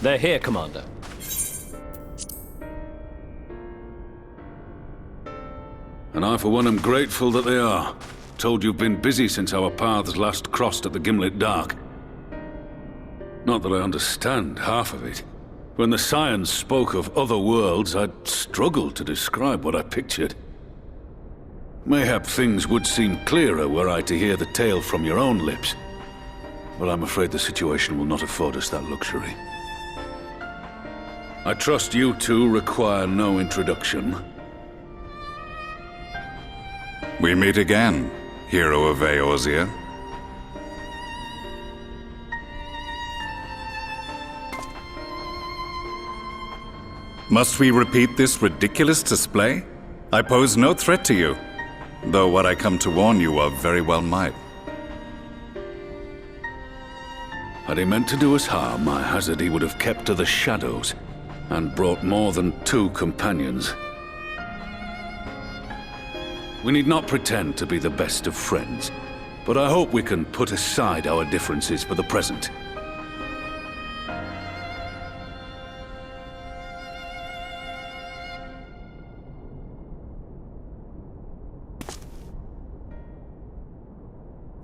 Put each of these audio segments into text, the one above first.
They're here, Commander. And I, for one, am grateful that they are. Told you've been busy since our paths last crossed at the Gimlet Dark. Not that I understand half of it. When the Scions spoke of other worlds, I'd struggled to describe what I pictured. Mayhap things would seem clearer were I to hear the tale from your own lips. But I'm afraid the situation will not afford us that luxury. I trust you two require no introduction. We meet again, hero of Eorzea. Must we repeat this ridiculous display? I pose no threat to you, though what I come to warn you of very well might. Had he meant to do us harm, I hazard he would have kept to the shadows, and brought more than 2 companions. We need not pretend to be the best of friends, but I hope we can put aside our differences for the present.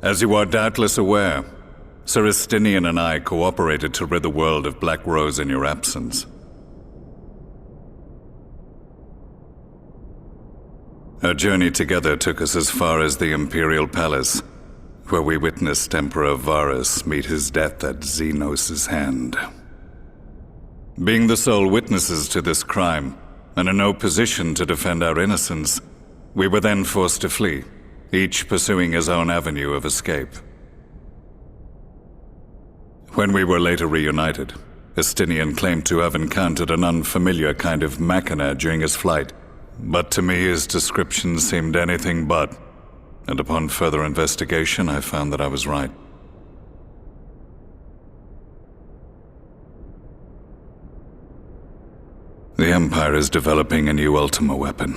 As you are doubtless aware, Sir Estinian and I cooperated to rid the world of Black Rose in your absence. Our journey together took us as far as the Imperial Palace, where we witnessed Emperor Varus meet his death at Xenos' hand. Being the sole witnesses to this crime, and in no position to defend our innocence, we were then forced to flee, each pursuing his own avenue of escape. When we were later reunited, Estinian claimed to have encountered an unfamiliar kind of machina during his flight, but to me his description seemed anything but, and upon further investigation I found that I was right. The Empire is developing a new Ultima weapon.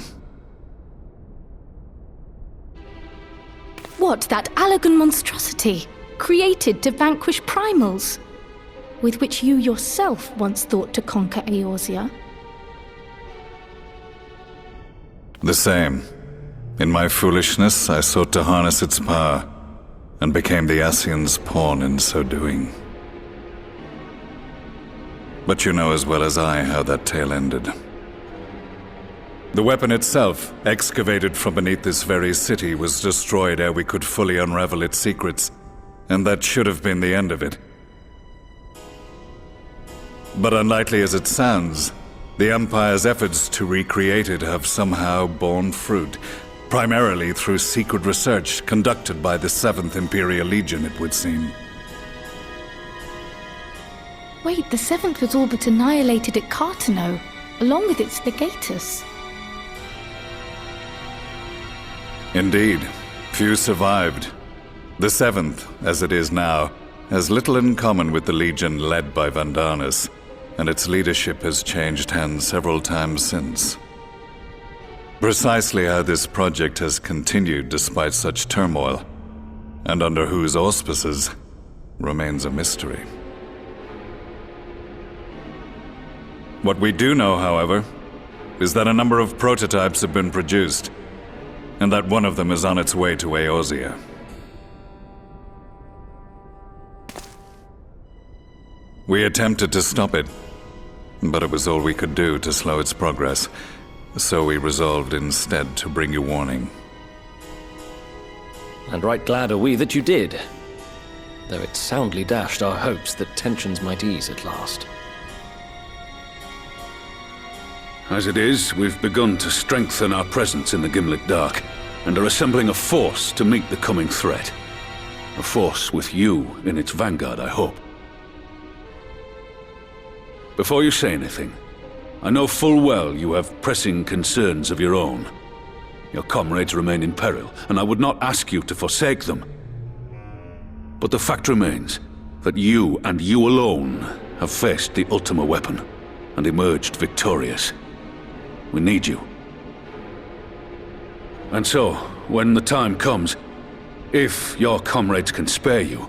What, that Allagan monstrosity, created to vanquish primals, with which you yourself once thought to conquer Eorzea? The same. In my foolishness, I sought to harness its power, and became the Ascian's pawn in so doing. But you know as well as I how that tale ended. The weapon itself, excavated from beneath this very city, was destroyed ere we could fully unravel its secrets, and that should have been the end of it. But unlikely as it sounds, the Empire's efforts to recreate it have somehow borne fruit, primarily through secret research conducted by the 7th Imperial Legion, it would seem. Wait, the 7th was all but annihilated at Cartano, along with its legatus. Indeed, few survived. The 7th, as it is now, has little in common with the Legion led by Vandarnus, and its leadership has changed hands several times since. Precisely how this project has continued despite such turmoil, and under whose auspices, remains a mystery. What we do know, however, is that a number of prototypes have been produced, and that one of them is on its way to Eorzea. We attempted to stop it, but it was all we could do to slow its progress, so we resolved instead to bring you warning. And right glad are we that you did, though it soundly dashed our hopes that tensions might ease at last. As it is, we've begun to strengthen our presence in the Gimlet Dark, and are assembling a force to meet the coming threat. A force with you in its vanguard, I hope. Before you say anything, I know full well you have pressing concerns of your own. Your comrades remain in peril, and I would not ask you to forsake them. But the fact remains that you, and you alone, have faced the Ultima weapon, and emerged victorious. We need you. And so, when the time comes, if your comrades can spare you,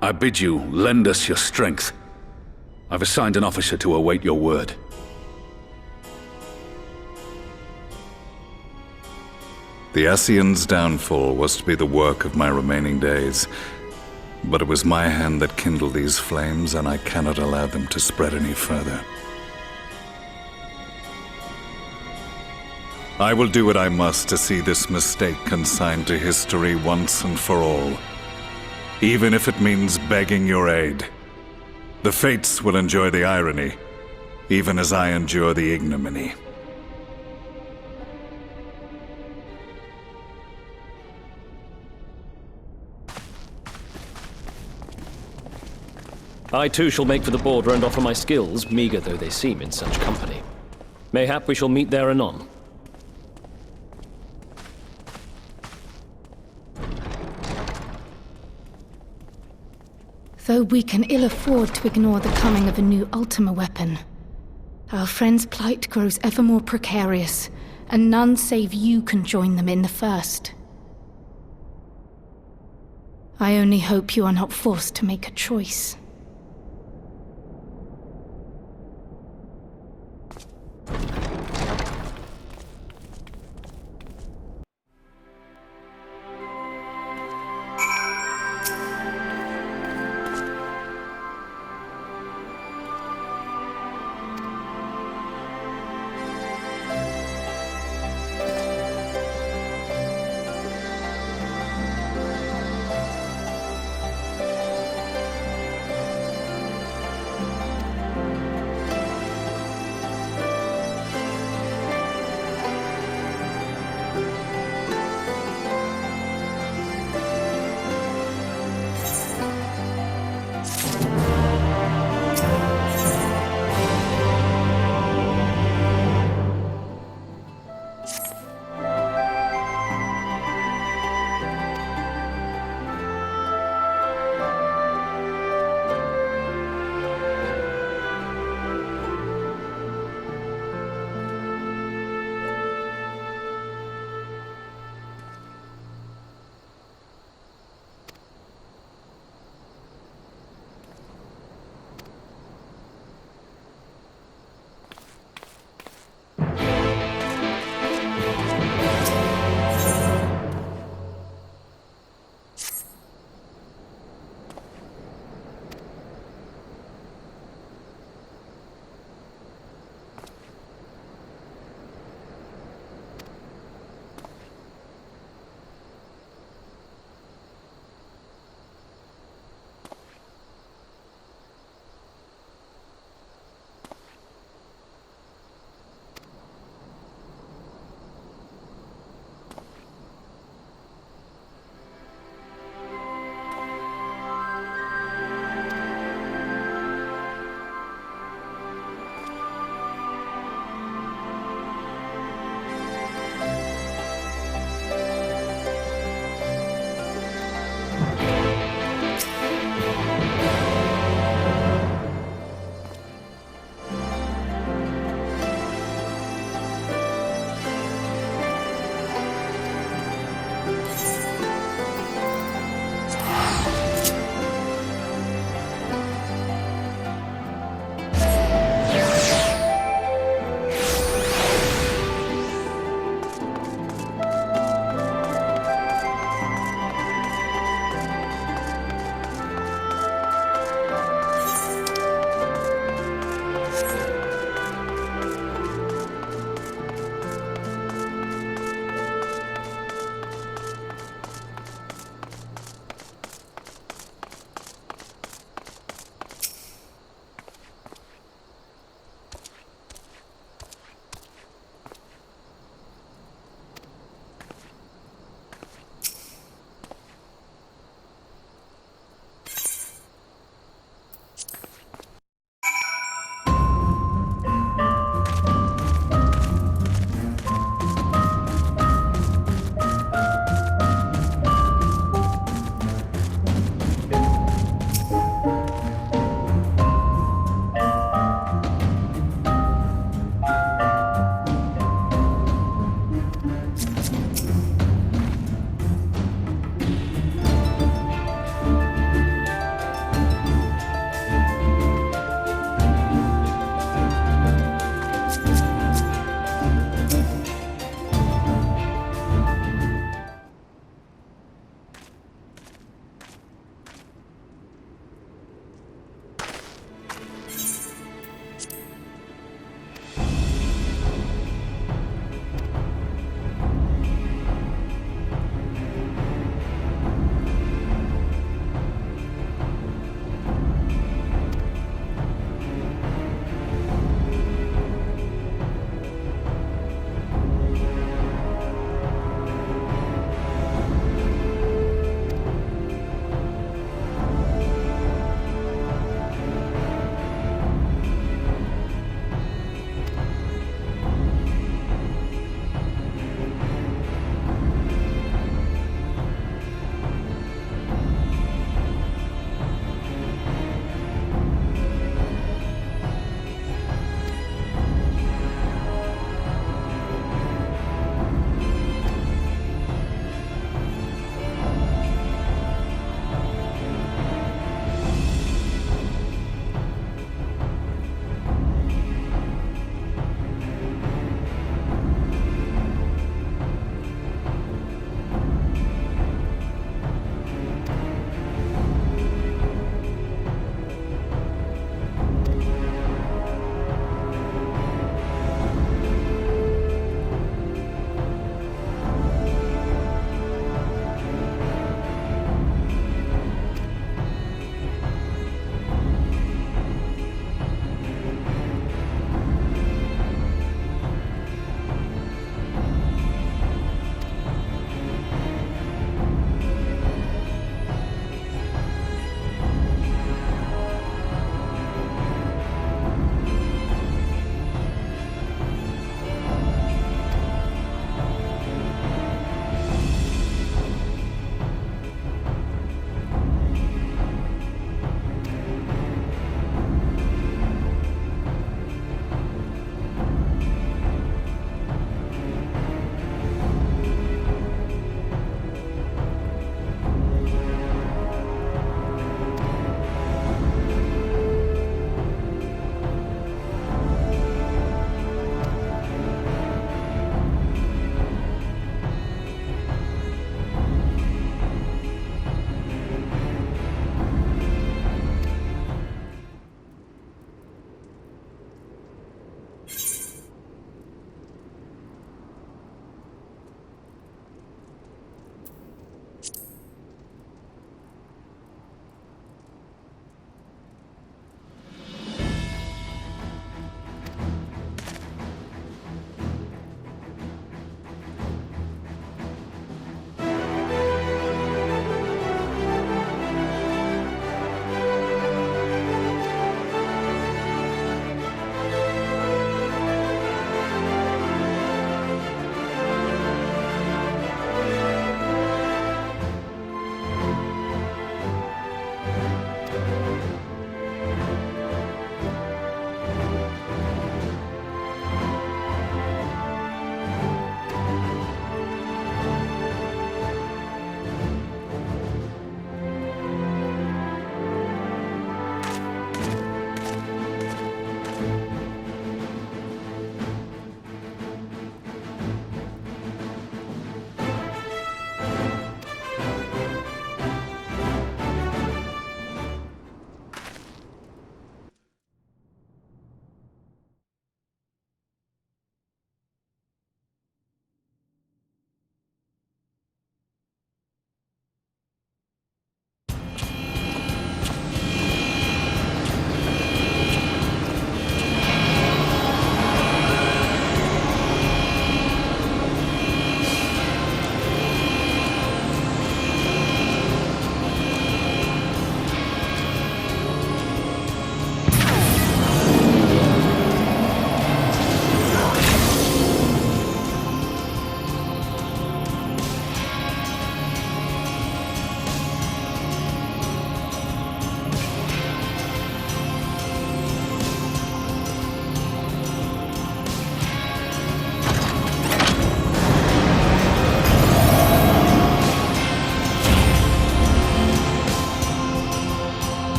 I bid you lend us your strength. I've assigned an officer to await your word. The Ascian's downfall was to be the work of my remaining days. But it was my hand that kindled these flames, and I cannot allow them to spread any further. I will do what I must to see this mistake consigned to history once and for all. Even if it means begging your aid. The Fates will enjoy the irony, even as I endure the ignominy. I too shall make for the border and offer my skills, meager though they seem in such company. Mayhap we shall meet there anon. Though we can ill afford to ignore the coming of a new Ultima weapon, our friends' plight grows ever more precarious, and none save you can join them in the first. I only hope you are not forced to make a choice.